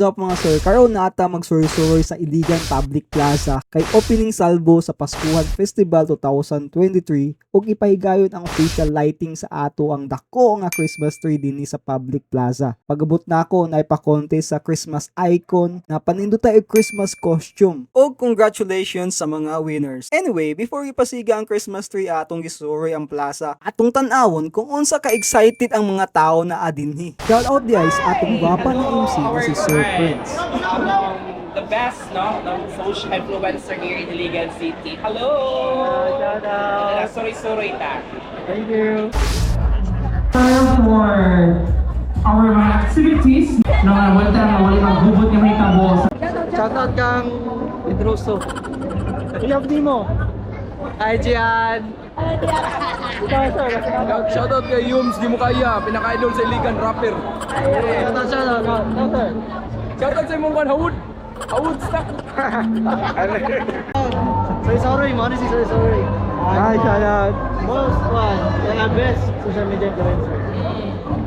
What's up mga sir? Karon na ata magsuroy-suroy sa Iligan Public Plaza kay opening salvo sa Paskuhan Festival 2023 ug ipahigayon ang official lighting sa ato ang dako nga Christmas tree dinhi sa Public Plaza. Pagabot nako na ipa-contest sa Christmas icon na panindota og Christmas costume. Og congratulations sa mga winners. Anyway, before ipasiga ang Christmas tree atong gisuroy ang plaza, atong tan-awon kung unsa ka excited ang mga tao na adinhi. Shout out guys atong gwapa na MC na si Sir Prince. The best, no? The social influencer here in Iligan City. Hello! Shout out! Suroy Suroy ta. Thank you! Time for our mga activities. No, wala tayong wala maghubot ng may tabo. Shout out kang Idruso. Iyap di mo. Hi Gian! Shout out kay Yums, di mo kaya, pinaka-idol sa Iligan rapper. Shout out! Shout out sa imong kan Hawud. Hawud stock. Sorry, Mari si Sorry. Hi, shout out! Most one, yung best social media influencer.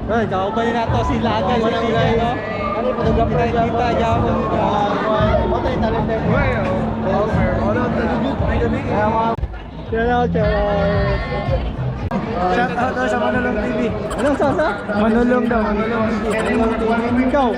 Ay, kauban na to si Lagay sa Iligan, no? Ano yung photographer kita, Yahoo? Ano yung talented? Shout out! Shout out daw sa Manulong TV. Anong sa? Manulong daw, Manulong TV. Ikaw?